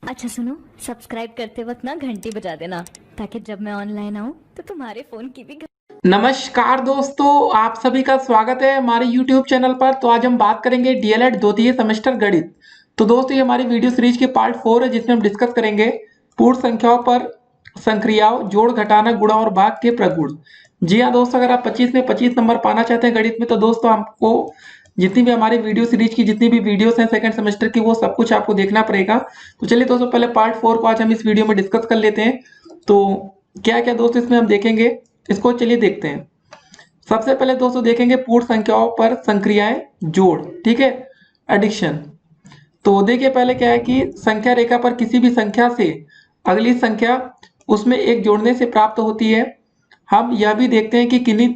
अच्छा सुनो, सब्सक्राइब करते वक्त ना घंटी बजा देना ताकि जब मैं ऑनलाइन आऊँ तो तुम्हारे फोन की भी नमस्कार दोस्तों, आप सभी का स्वागत है हमारे YouTube चैनल पर। तो आज हम बात करेंगे डीएलएड द्वितीय सेमेस्टर गणित। तो दोस्तों ये हमारी वीडियो सीरीज की पार्ट 4 है, जिसमें हम डिस्कस करेंगे पूर्ण संख्याओं पर संक्रियाओं, जोड़ घटाना, गुणा और भाग के प्रगुण। जी हाँ दोस्तों, अगर आप 25 में 25 नंबर पाना चाहते हैं गणित में, तो दोस्तों आपको जितनी भी हमारी वीडियो सीरीज की जितनी भी वीडियोस हैं सेकंड सेमेस्टर की, वो सब कुछ आपको देखना पड़ेगा। तो चलिए दोस्तों, पहले पार्ट 4 को आज हम इस वीडियो में डिस्कस कर लेते हैं। तो क्या क्या दोस्तों इसमें हम देखेंगे, इसको चलिए देखते हैं। सबसे पहले दोस्तों देखेंगे पूर्ण संख्याओं पर संक्रियाएं, जोड़, ठीक है, एडिशन। तो देखिए पहले क्या है कि संख्या रेखा पर किसी भी संख्या से अगली संख्या उसमें एक जोड़ने से प्राप्त होती है। हम यह भी देखते हैं कि किन्हीं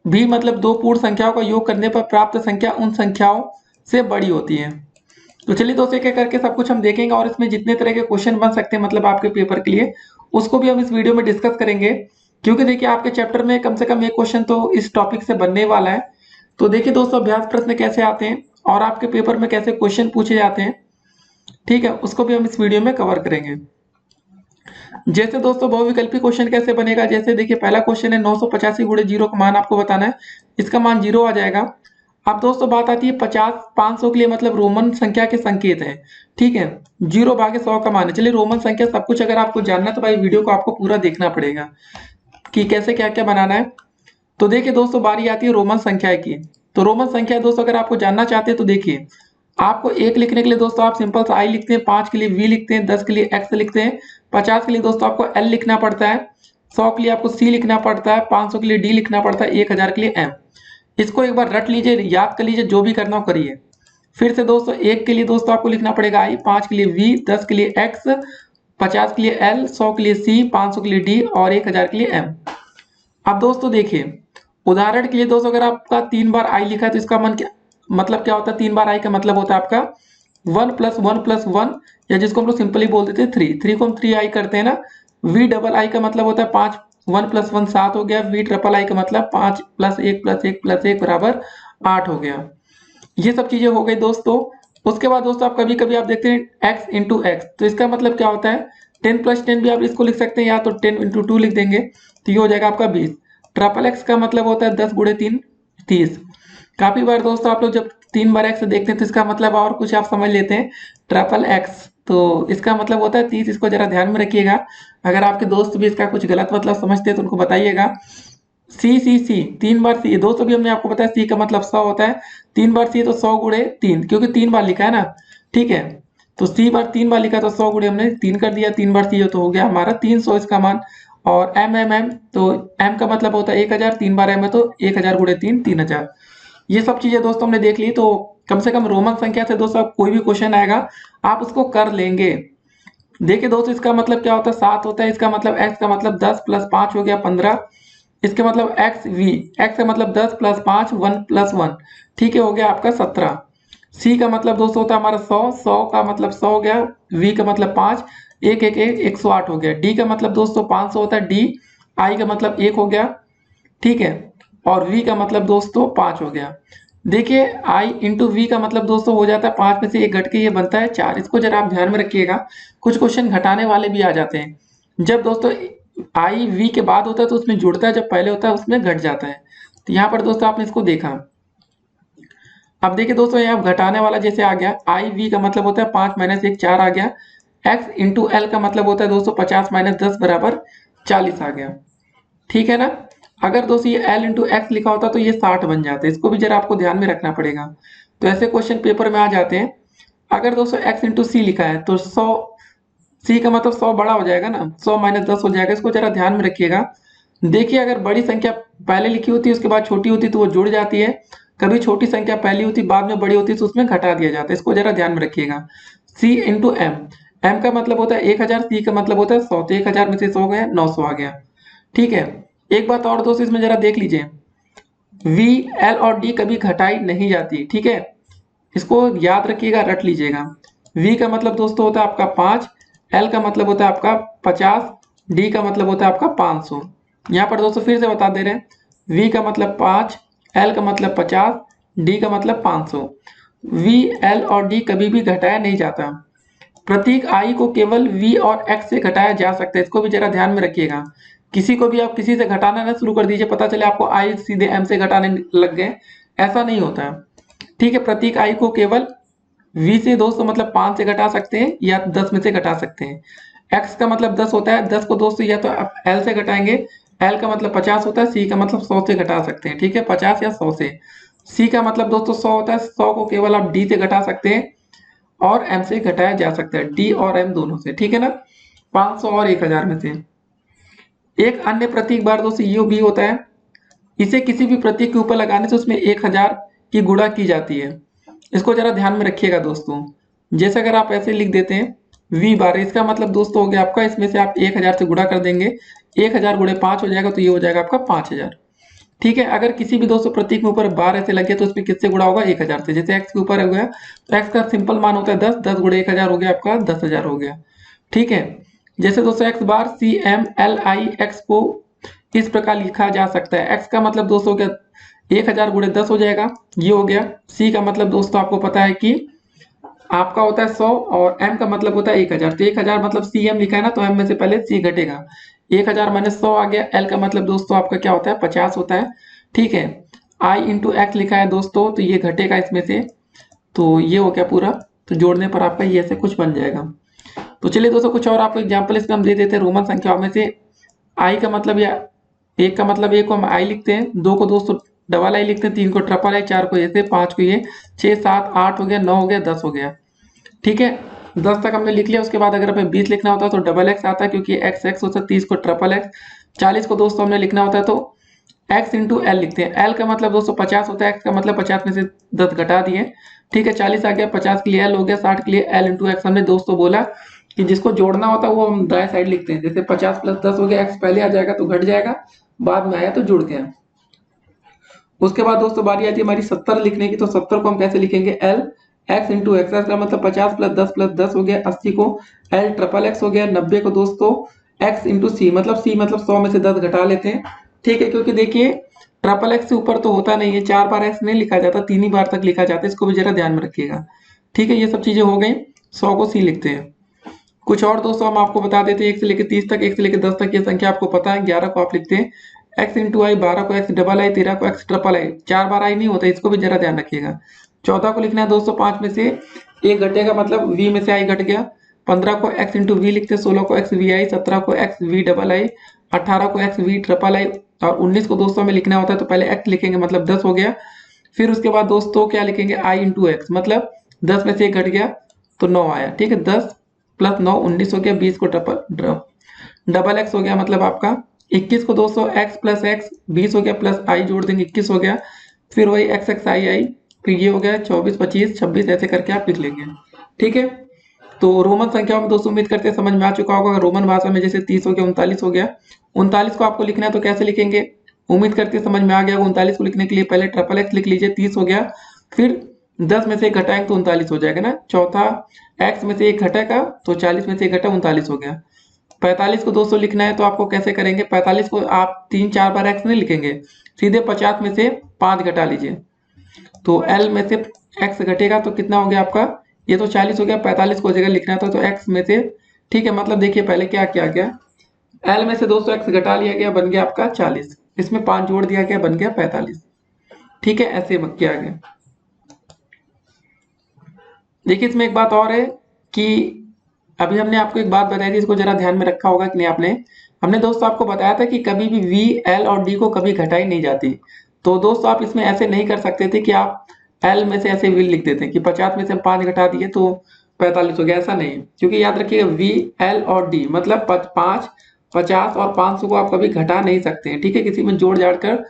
भी मतलब दो पूर्ण संख्याओं का योग करने पर प्राप्त संख्या उन संख्याओं से बड़ी होती है। तो चलिए दोस्तों एक एक करके सब कुछ हम देखेंगे, और इसमें जितने तरह के क्वेश्चन बन सकते हैं मतलब आपके पेपर के लिए, उसको भी हम इस वीडियो में डिस्कस करेंगे। क्योंकि देखिए आपके चैप्टर में कम से कम एक क्वेश्चन तो इस टॉपिक से बनने वाला है। तो देखिए दोस्तों अभ्यास प्रश्न कैसे आते हैं और आपके पेपर में कैसे क्वेश्चन पूछे जाते हैं, ठीक है, उसको भी हम इस वीडियो में कवर करेंगे। जैसे दोस्तों बहुविकल्पी क्वेश्चन कैसे बनेगा, जैसे देखिए पहला क्वेश्चन है 985 गुणे जीरो का मान आपको बताना है, इसका मान 0 आ जाएगा। अब दोस्तों बात आती है 50 500 के लिए, मतलब रोमन संख्या के संकेत है, ठीक है, 0 भागे 100 का मान है। चलिए रोमन संख्या सब कुछ अगर आपको जानना है तो भाई वीडियो को आपको पूरा देखना पड़ेगा कि कैसे क्या क्या बनाना है। तो देखिए दोस्तों बारी आती है रोमन संख्या की। तो रोमन संख्या दोस्तों अगर आपको जानना चाहते हैं तो देखिए, आपको एक लिखने के लिए दोस्तों आप सिंपल सा आई लिखते हैं, 5 के लिए वी लिखते हैं, 10 के लिए एक्स लिखते हैं, 50 के लिए दोस्तों आपको एल लिखना पड़ता है, 100 के लिए आपको सी लिखना पड़ता है, 500 के लिए डी लिखना पड़ता है, 1000 के लिए एम। इसको एक बार रट लीजिए, याद कर लीजिए, जो भी करना हो करिए। फिर से दोस्तों एक के लिए दोस्तों आपको लिखना पड़ेगा आई, 5 के लिए वी, 10 के लिए एक्स, 50 के लिए एल, 100 के लिए सी, 500 के लिए डी और 1000 के लिए एम। अब दोस्तों देखिए उदाहरण के लिए दोस्तों अगर आपका 3 बार आई लिखा है तो इसका मन क्या मतलब क्या होता है, 3 बार आई का मतलब होता है आपका 1 + 1 + 1, या जिसको हम लोग सिंपली बोल देते हैं 3, 3 को हम 3 आई करते हैं ना। वी डबल आई का मतलब होता है 5, 1 + 1 7 हो गया। वी ट्रिपल आई का मतलब 5 + 1 + 1 + 1 बराबर 8 हो गया। ये सब चीजें हो गई दोस्तों। उसके बाद दोस्तों आप कभी कभी आप देखते हैं x इंटू एक्स, तो इसका मतलब क्या होता है 10 + 10 भी आप इसको लिख सकते हैं, या तो 10 × 2 लिख देंगे तो ये हो जाएगा आपका 20। ट्रिपल एक्स का मतलब होता है 10 × 3 30। काफी बार दोस्तों आप लोग जब 3 बार एक्स देखते हैं तो इसका मतलब और कुछ आप समझ लेते हैं, ट्रिपल एक्स तो इसका मतलब होता है 30। इसको जरा ध्यान में रखिएगा, अगर आपके दोस्त भी इसका कुछ गलत मतलब समझते हैं तो उनको बताइएगा। सी 3 बार सी, दोस्तों भी हमने आपको बताया सी का मतलब 100 होता है, 3 बार सी तो 100 × 3, क्योंकि 3 बार लिखा है ना, ठीक है। तो सी बार 3 बार लिखा तो 100 गुणे हमने 3 कर दिया, 3 बार सी तो हो गया हमारा 300 इसका मान। और एम तो एम का मतलब होता है 1000, 3 बार एम है तो 1000 × 3 3000। ये सब चीजें दोस्तों हमने देख ली। तो कम से कम रोमन संख्या से दोस्तों कोई भी क्वेश्चन आएगा आप उसको कर लेंगे। देखिए दोस्तों इसका मतलब क्या होता है 7 होता है, इसका मतलब एक्स का मतलब 10 + 5 हो गया 15, इसके मतलब एक्स वी, एक्स का मतलब 10 + 5 1 + 1, ठीक है, हो गया आपका 17। सी का मतलब दोस्तों होता है हमारा 100, 100 का मतलब 100 हो गया। वी का मतलब 5, 1 1 1 108 हो गया। डी का मतलब दोस्तों 500 होता है, डी आई का मतलब 1 हो गया, ठीक है, और वी का मतलब दोस्तों 5 हो गया। देखिए आई इंटू वी का मतलब दोस्तों हो जाता है 5 में से 1 घट के ये बनता है 4। इसको जरा आप ध्यान में रखिएगा, कुछ क्वेश्चन घटाने वाले भी आ जाते हैं। जब दोस्तों आई वी के बाद होता है तो उसमें जुड़ता है, जब पहले होता है उसमें घट जाता है। तो यहाँ पर दोस्तों आपने इसको देखा। अब देखिए दोस्तों यहाँ घटाने वाला जैसे आ गया, आई वी का मतलब होता है 5 - 1 4 आ गया। एक्स इंटू एल का मतलब होता है दोस्तों 50 - 10 बराबर 40 आ गया, ठीक है ना। अगर दोस्तों ये एल इंटू एक्स लिखा होता तो ये 60 बन जाते, इसको भी जरा आपको ध्यान में रखना पड़ेगा। तो ऐसे क्वेश्चन पेपर में आ जाते हैं। अगर दोस्तों एक्स इंटू सी लिखा है तो 100, सी का मतलब 100 बड़ा हो जाएगा ना, 100 - 10 हो जाएगा, इसको जरा ध्यान में रखिएगा। देखिए अगर बड़ी संख्या पहले लिखी होती है उसके बाद छोटी होती तो वो जुड़ जाती है, कभी छोटी संख्या पहली होती बाद में बड़ी होती तो उसमें घटा दिया जाता है, इसको जरा ध्यान में रखिएगा। सी इंटू एम, एम का मतलब होता है 1000, सी का मतलब होता है 100, तो 1000 में से 100 गया 900 आ गया, ठीक है। एक बात और दोस्तों इसमें जरा देख लीजिए, वी एल और डी कभी घटाई नहीं जाती, ठीक है, इसको याद रखिएगा, रट लीजिएगा। वी का मतलब दोस्तों होता है आपका 5, एल का मतलब होता है आपका 50, डी का मतलब होता है आपका 500। यहाँ पर दोस्तों फिर से बता दे रहे हैं, वी का मतलब 5, एल का मतलब 50, डी का मतलब 500। वी एल और डी कभी भी घटाया नहीं जाता। प्रतीक आई को केवल v और x से घटाया जा सकता है, इसको भी जरा ध्यान में रखिएगा। किसी को भी आप किसी से घटाना ना शुरू कर दीजिए, पता चले आपको i सीधे m से घटाने लग गए, ऐसा नहीं होता है। ठीक है, प्रतीक i को केवल v से दोस्तों मतलब 5 से घटा सकते हैं या 10 में से घटा सकते हैं। x का मतलब 10 होता है, 10 को दोस्तों या तो l से घटाएंगे, l का मतलब 50 होता है, c का मतलब 100 से घटा सकते हैं। ठीक है, 50 या 100 से। c का मतलब दोस्तों 100 होता है, 100 को केवल आप d से घटा सकते हैं और m से घटाया जा सकता है, d और m दोनों से। ठीक है ना, 500 और 1000 में से। एक अन्य प्रतीक बार दोस्तों यू भी होता है, इसे किसी भी प्रतीक के ऊपर लगाने से उसमें 1000 की गुणा की जाती है। इसको जरा ध्यान में रखिएगा दोस्तों। जैसे अगर आप ऐसे लिख देते हैं v बार, इसका मतलब दोस्तों हो गया आपका, इसमें से आप 1000 से गुणा कर देंगे, 1000 गुणे 5 हो जाएगा, तो ये हो जाएगा आपका 5000। ठीक है, अगर किसी भी दोस्तों प्रतीक में ऊपर बार ऐसे लगे तो उसमें किससे गुणा होगा, 1000 से। जैसे x के ऊपर हो गया तो x का सिंपल मान होता है 10, 10 गुणे 1000 हो गया आपका 10000 हो गया। ठीक है, जैसे दोस्तों x बार CMLIX को इस प्रकार लिखा जा सकता है। x का मतलब दोस्तों क्या 1000 गुणे 10 हो जाएगा, ये हो गया। c का मतलब दोस्तों आपको पता है कि आपका होता है 100 और m का मतलब होता है 1000, तो 1000 मतलब CM लिखा है ना, तो m में से पहले c घटेगा, 1000 माइनस 100 आ गया। l का मतलब दोस्तों आपका क्या होता है 50 होता है। ठीक है, i इंटू एक्स लिखा है दोस्तों, तो ये घटेगा इसमें से, तो ये हो गया पूरा। तो जोड़ने पर आपका ये ऐसे कुछ बन जाएगा। तो चलिए दोस्तों कुछ और आपको एग्जाम्पल इसमें हम दे देते हैं रोमन संख्याओं में से। आई का मतलब या एक का मतलब एक को हम आई लिखते हैं, दो को दोस्तों डबल आई लिखते हैं, तीन को ट्रिपल आई, चार को ऐसे, पांच को ये, 6 7 8 हो गया, 9 हो गया, 10 हो गया। ठीक है, 10 तक हमने लिख लिया। उसके बाद अगर हमें 20 लिखना होता है तो डबल एक्स आता है, क्योंकि एक्स एक्स होता है, 30 को ट्रिपल एक्स, 40 को दोस्तों हमने लिखना होता है तो x इंटू एल लिखते हैं। l का मतलब दोस्तों 50 होता है, x का मतलब 50 में से 10 घटा दिए। ठीक है, 40 आ गया, 50 के लिए l हो गया, 60 के लिए l इंटू एक्स। हमने दोस्तों बोला कि जिसको जोड़ना होता है वो हम दाएं साइड लिखते हैं। जैसे 50 प्लस 10 हो गया, x पहले आ जाएगा तो घट जाएगा, बाद में आया तो जुड़ गया। उसके बाद दोस्तों बारी आती है हमारी 70 लिखने की, तो 70 को हम कैसे लिखेंगे, l x इंटू एक्स का मतलब 50 प्लस 10 हो गया, 80 को l ट्रिपल एक्स हो गया, 90 को दोस्तों x इंटू सी मतलब 100 में से 10 घटा लेते हैं। ठीक है, क्योंकि देखिए ट्रिपल एक्स से ऊपर तो होता नहीं है, 4 बार x नहीं लिखा जाता, 3 ही बार तक लिखा जाता है, इसको भी जरा ध्यान में रखिएगा। ठीक है, ये सब चीजें हो गई, 100 को सी लिखते हैं। कुछ और दोस्तों हम आपको बता देते हैं, 1 से लेकर 30 तक, 1 से लेकर 10 तक ये संख्या आपको पता है। 11 को आप लिखते हैं x इंटू आई, 12 को x डबल आई, 13 को x ट्रिपल आई, 4 बार आई नहीं होता, इसको भी जरा ध्यान रखिएगा। 14 को लिखना है दोस्तों 5 में से एक घटेगा, मतलब v में से i घट गया। 15 को x इंटू वी लिखते हैं, 16 को x वी आई, 17 को x वी डबल आई, 18 को x वी ट्रिपल आई, और 19 को दोस्तों हमें लिखना होता है तो पहले x लिखेंगे, मतलब 10 हो गया। फिर उसके बाद दोस्तों क्या लिखेंगे, i इंटू एक्स, मतलब 10 में से एक घट गया तो 9 आया। ठीक है, 10 प्लस 9 19 हो गया, 20 को डबल एक्स हो गया, मतलब आपका 21 को दोस्तों x प्लस एक्स, 20 हो गया, प्लस आई जोड़ देंगे, 21 हो गया। फिर वही एक्स एक्स आई आई, फिर ये हो गया 24 25 26, ऐसे करके आप लिख लेंगे। ठीक है, तो रोमन संख्याओं में दोस्तों उम्मीद करते हैं समझ में आ चुका होगा। रोमन भाषा में जैसे 30 हो गया, 39 हो गया, 39 को आपको लिखना है तो कैसे लिखेंगे, उम्मीद करते हैं समझ में आ गया। 39 को लिखने के लिए पहले ट्रिपल एक्स लिख लीजिए, 30 हो गया, फिर 10 में से एक घटाएंगे तो 39 हो जाएगा ना, चौथा x में से एक घटेगा तो 40 में से एक घटा 39 हो गया। 45 को दोस्तों लिखना है तो आपको कैसे करेंगे, 45 को आप 3 4 बार x नहीं लिखेंगे, सीधे 50 में से 5 घटा लीजिए, तो l में से x घटेगा तो कितना हो गया आपका, ये तो 40 हो गया, 45 को जगह लिखना था तो x में से। ठीक है, मतलब देखिए पहले क्या किया गया, l में से दोस्तों x घटा लिया गया, बन गया आपका 40, इसमें 5 जोड़ दिया गया, बन गया 45। ठीक है, ऐसे किया गया। देखिए इसमें एक बात और है कि अभी हमने आपको एक बात बताई थी, इसको जरा ध्यान में रखा होगा कि नहीं आपने। हमने दोस्तों आपको बताया था कि कभी भी v, l और d को कभी घटाई नहीं जाती। तो दोस्तों आप इसमें ऐसे नहीं कर सकते थे कि आप l में से ऐसे v लिख देते कि 50 में से हम 5 घटा दिए तो 45 हो गया, ऐसा नहीं। क्योंकि याद रखिएगा v, l और d मतलब 5, 50 और 500 को आप कभी घटा नहीं सकते हैं। ठीक है, किसी में जोड़ जाड़ कर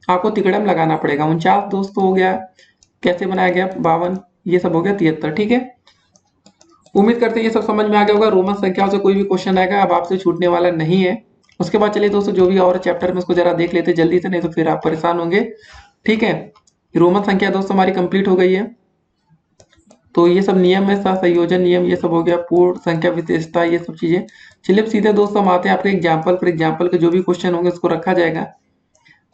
आपको तिकड़म लगाना पड़ेगा। 49 दोस्तों हो गया, कैसे बनाया गया 52, ये सब हो गया 73। ठीक है, उम्मीद करते हैं ये सब समझ में आ गया होगा। रोमन संख्याओं से कोई भी क्वेश्चन आएगा अब आपसे छूटने वाला नहीं है। उसके बाद चलिए दोस्तों जो भी और चैप्टर में उसको जरा देख लेते जल्दी से, नहीं तो फिर आप परेशान होंगे। ठीक है, रोमन संख्या दोस्तों हमारी कंप्लीट हो गई है। तो ये सब नियम है, संयोजन नियम, ये सब हो गया, पूर्ण संख्या विशेषता, ये सब चीजें। चलिए सीधे दोस्तों हम आते हैं आपके एग्जाम्पल पर। एग्जाम्पल के जो भी क्वेश्चन होंगे उसको रखा जाएगा।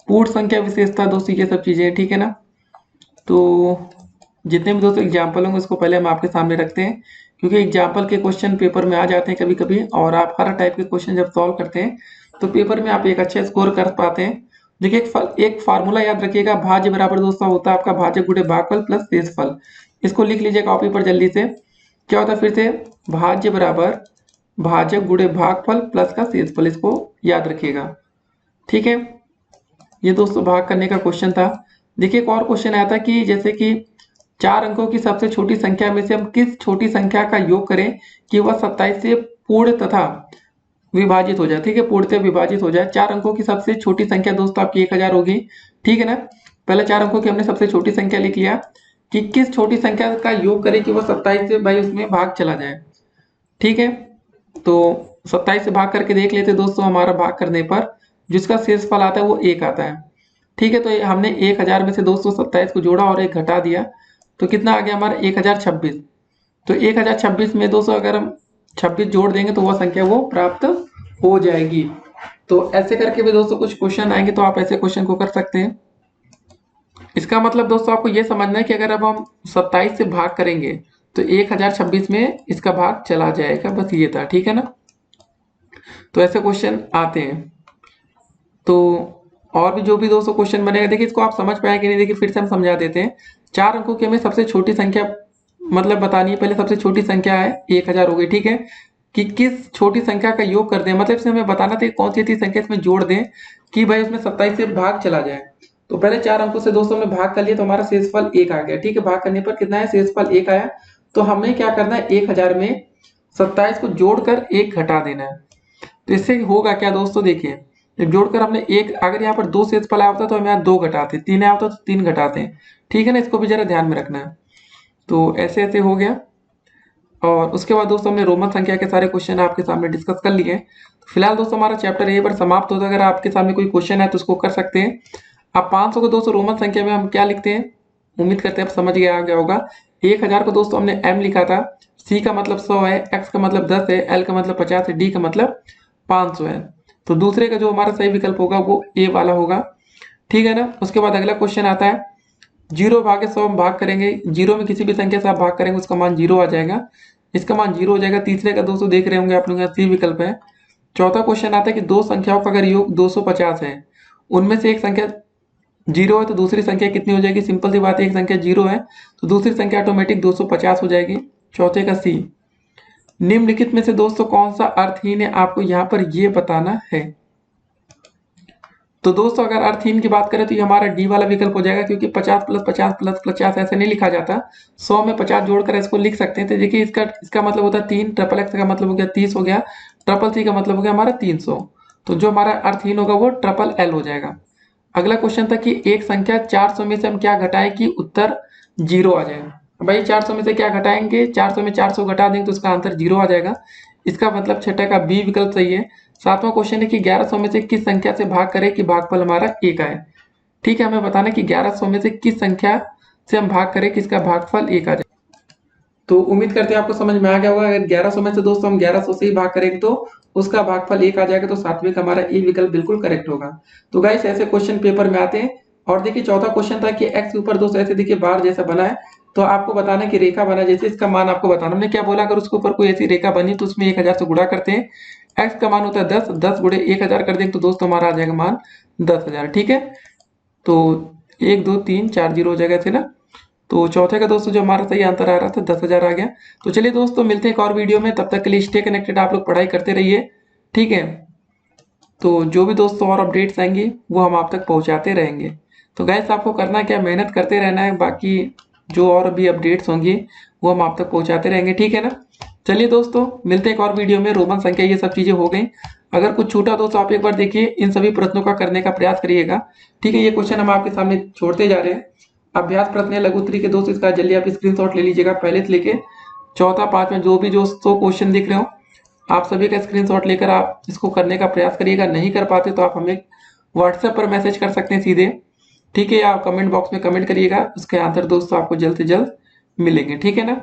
पूर्ण संख्या विशेषता दोस्तों ये सब चीजें, ठीक है ना। तो जितने भी दोस्तों एग्जाम्पल होंगे उसको पहले हम आपके सामने रखते हैं, क्योंकि एग्जाम्पल के क्वेश्चन पेपर में आ जाते हैं कभी कभी, और आप हर टाइप के क्वेश्चन जब सॉल्व करते हैं तो पेपर में आप एक अच्छा स्कोर कर पाते हैं। देखिए एक फार्मूला याद रखिएगा, भाज्य बराबर दोस्तों होता है आपका भाज्य गुणे भागफल प्लस शेषफल। इसको लिख लीजिए कॉपी पर जल्दी से। क्या होता है फिर से, भाज्य बराबर भाज्य गुणे भागफल प्लस का शेषफल, इसको याद रखिएगा। ठीक है, ये दोस्तों भाग करने का क्वेश्चन था। देखिए एक और क्वेश्चन आया था कि जैसे कि 4 अंकों की सबसे छोटी संख्या में से हम किस छोटी संख्या का योग करें कि वह 27 से पूर्ण तथा विभाजित हो जाए। ठीक है, पूर्णतः विभाजित हो जाए। 4 अंकों की सबसे छोटी संख्या दोस्तों आपकी 1000 होगी। ठीक है ना, पहले 4 अंकों की हमने सबसे छोटी संख्या लिख लिया कि किस छोटी संख्या का योग करें कि वो 27 से भाई उसमें भाग चला जाए। ठीक है, तो 27 से भाग करके देख लेते दोस्तों, हमारा भाग करने पर जिसका शेषफल आता है वो 1 आता है। ठीक है, तो हमने 1000 में से दोस्तों 27 को जोड़ा और 1 घटा दिया, तो कितना आ गया हमारा 1026। तो 1026 में दोस्तों अगर हम 26 जोड़ देंगे तो वह संख्या वो प्राप्त हो जाएगी। तो ऐसे करके भी दोस्तों कुछ क्वेश्चन आएंगे, तो आप ऐसे क्वेश्चन को कर सकते हैं। इसका मतलब दोस्तों आपको ये समझना है कि अगर अब हम 27 से भाग करेंगे तो 1026 में इसका भाग चला जाएगा, बस ये था। ठीक है ना, तो ऐसे क्वेश्चन आते हैं। तो और भी जो भी दोस्तों क्वेश्चन बनेगा, देखिए इसको आप समझ पाए कि नहीं, देखिए फिर से हम समझा देते हैं। 4 अंकों की हमें सबसे छोटी संख्या मतलब बतानी है। पहले सबसे छोटी संख्या है 1000 हो गई। ठीक है, कि किस छोटी संख्या का योग कर दें, मतलब इसमें हमें बताना था कौन सी संख्या इसमें जोड़ दें कि भाई उसमें 27 से भाग चला जाए। तो पहले 4 अंकों से दोस्तों हमने भाग कर लिया, तो हमारा शेषफल 1 आ गया। ठीक है, भाग करने पर कितना है, शेषफल 1 आया। तो हमें क्या करना है, 1000 में 27 को जोड़कर 1 घटा देना है। तो इससे होगा क्या दोस्तों, देखिए जब जोड़कर हमने 1, अगर यहाँ पर 2 शेषफल आया होता तो हम यहाँ 2 घटाते, 3 आया होता तो 3 घटाते हैं। ठीक है ना, इसको भी जरा ध्यान में रखना है। तो ऐसे ऐसे हो गया। और उसके बाद दोस्तों हमने रोमन संख्या के सारे क्वेश्चन आपके सामने डिस्कस कर लिए। फिलहाल दोस्तों हमारा चैप्टर यहीं पर समाप्त होता है। अगर आपके सामने कोई क्वेश्चन है तो उसको कर सकते हैं। अब 500 को दोस्तों रोमन संख्या में हम क्या लिखते हैं, उम्मीद करते हैं आप समझ गया होगा। 1000 को दोस्तों हमने m लिखा था, c का मतलब 100 है, x का मतलब 10 है, l का मतलब 50 है, d का मतलब 500 है। तो दूसरे का जो हमारा सही विकल्प होगा वो ए वाला होगा। ठीक है ना, उसके बाद अगला क्वेश्चन आता है 0 भागे 100 हम भाग करेंगे, 0 में किसी भी संख्या से आप भाग करेंगे उसका मान 0 आ जाएगा, इसका मान 0 हो जाएगा। तीसरे का दोस्तों देख रहे होंगे आप लोग, यहाँ सी विकल्प है। चौथा क्वेश्चन आता है कि दो संख्याओं का अगर योग 250 है, उनमें से एक संख्या 0 है तो दूसरी संख्या कितनी हो जाएगी। सिंपल सी बात है, एक संख्या 0 है तो दूसरी संख्या ऑटोमेटिक 250 हो जाएगी। चौथे का सी। निम्नलिखित में से दोस्तों कौन सा अर्थहीन है, आपको यहाँ पर ये बताना है। तो दोस्तों अगर अर्थहीन की बात करें तो ये हमारा डी वाला विकल्प हो जाएगा, क्योंकि 50 प्लस 50 प्लस 50 ऐसे नहीं लिखा जाता, 100 में 50 जोड़कर इसको लिख सकते हैं। तो देखिए इसका मतलब होता है 3, ट्रिपल एक्स का मतलब हो गया 30 हो गया, ट्रिपल सी का मतलब हो गया हमारा 300। तो जो हमारा अर्थहीन होगा वो ट्रिपल एल हो जाएगा। अगला क्वेश्चन था कि एक संख्या 400 में से हम क्या घटाएं कि उत्तर 0 आ जाए। भाई 400 में से क्या घटाएंगे, 400 में 400 घटा देंगे तो इसका आंसर 0 आ जाएगा। इसका मतलब छठा का बी विकल्प सही है। सातवां क्वेश्चन है कि 1100 में से किस संख्या से भाग करें कि भागफल हमारा 1 आए। ठीक है, हमें बताना कि 1100 में से किस संख्या से हम भाग करें कि इसका भागफल 1 आ जाए। तो उम्मीद करते हैं आपको समझ में आ गया होगा। अगर 1100 में से दोस्तों हम 1100 से ही भाग करेंगे तो उसका भागफल 1 आ जाएगा, तो सातवें का हमारा ए विकल्प बिल्कुल करेक्ट होगा। तो गाइस ऐसे क्वेश्चन पेपर में आते हैं। और देखिए चौथा क्वेश्चन था कि एक्स के ऊपर दोस्तों ऐसे देखिए बार जैसा बना है, तो आपको बताना कि रेखा बना जैसे इसका मान आपको बताना। हमने क्या बोला, अगर उसके ऊपर कोई ऐसी रेखा बनी तो उसमें 1000 से गुणा करते हैं। एक्स का मान होता है 10, 10 गुणे 1000 कर देंगे तो दोस्तों हमारा आ जाएगा मान 10000। ठीक है, तो 1 2 3 4 0 हो जाएगा ऐसे ना। तो चौथे का दोस्तों जो हमारा सही आंसर आ रहा था 10000 आ गया। तो चलिए दोस्तों मिलते हैं एक और वीडियो में, तब तक के लिए स्टे कनेक्टेड, आप लोग पढ़ाई करते रहिए। ठीक है, तो जो भी दोस्तों और अपडेट्स आएंगी वो हम आप तक पहुंचाते रहेंगे। तो गैस आपको करना क्या, मेहनत करते रहना है, बाकी जो और भी अपडेट्स होंगी वो हम आप तक पहुंचाते रहेंगे। ठीक है ना, चलिए दोस्तों मिलते हैं एक और वीडियो में। रोमन संख्या ये सब चीजें हो गई, अगर कुछ छूटा दोस्तों आप एक बार देखिए, इन सभी प्रश्नों का करने का प्रयास करिएगा। ठीक है, ये क्वेश्चन हम आपके सामने छोड़ते जा रहे हैं। अभ्यास प्रश्न लघु उत्तरी के दोस्त, इसका जल्दी आप स्क्रीनशॉट ले लीजिएगा, पहले से लेके चौथा पांचवा जो भी जो 100 क्वेश्चन दिख रहे हो आप सभी का स्क्रीनशॉट लेकर आप इसको करने का प्रयास करिएगा। नहीं कर पाते तो आप हमें व्हाट्सएप पर मैसेज कर सकते हैं सीधे। ठीक है, या कमेंट बॉक्स में कमेंट करिएगा, उसके आंसर दोस्तों आपको जल्द से जल्द मिलेंगे। ठीक है ना,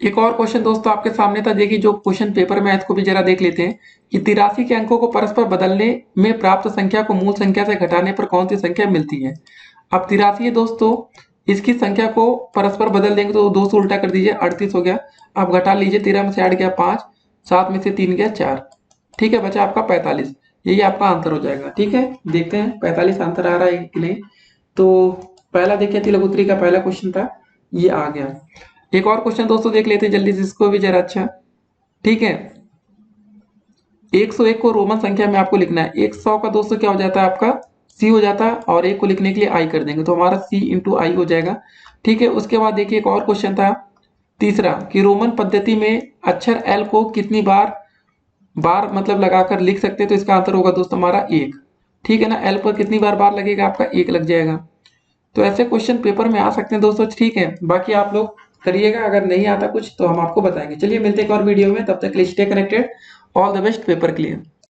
एक और क्वेश्चन दोस्तों आपके सामने था, देखिए जो क्वेश्चन पेपर में है इसको भी जरा देख लेते हैं कि 83 के अंकों को परस्पर बदलने में प्राप्त संख्या को मूल संख्या से घटाने पर कौन सी संख्या मिलती है। अब 83 है दोस्तों, इसकी संख्या को परस्पर बदल देंगे तो 2 से उल्टा कर दीजिए, 38 हो गया। आप घटा लीजिए, 13 में से 8 गया 5, 7 में से 3 गया 4, ठीक है, बचा आपका 45। यही आपका आंसर हो जाएगा। ठीक है, देखते हैं 45 आंसर आ रहा है कि नहीं। तो पहला देखिए तिलक का पहला क्वेश्चन था, ये आ गया। एक और क्वेश्चन दोस्तों देख लेते हैं जल्दी से, इसको भी जरा अच्छा। ठीक है, 101 को रोमन संख्या में आपको लिखना है। 100 का दोस्तों क्या हो जाता है आपका, सी हो जाता है, और 1 को लिखने के लिए आई कर देंगे तो हमारा सी इंटू आई हो जाएगा। ठीक है, उसके बाद देखिए एक और क्वेश्चन था तीसरा, कि रोमन पद्धति में अक्षर एल को कितनी बार मतलब लगाकर लिख सकते हैं, तो इसका आंसर होगा दोस्तों हमारा 1। ठीक है ना, एल पर कितनी बार लगेगा, आपका 1 लग जाएगा। तो ऐसे क्वेश्चन पेपर में आ सकते हैं दोस्तों। ठीक है, बाकी आप लोग करिएगा, अगर नहीं आता कुछ तो हम आपको बताएंगे। चलिए मिलते हैं एक और वीडियो में, तब तक के लिए stay connected. All the best paper के लिए।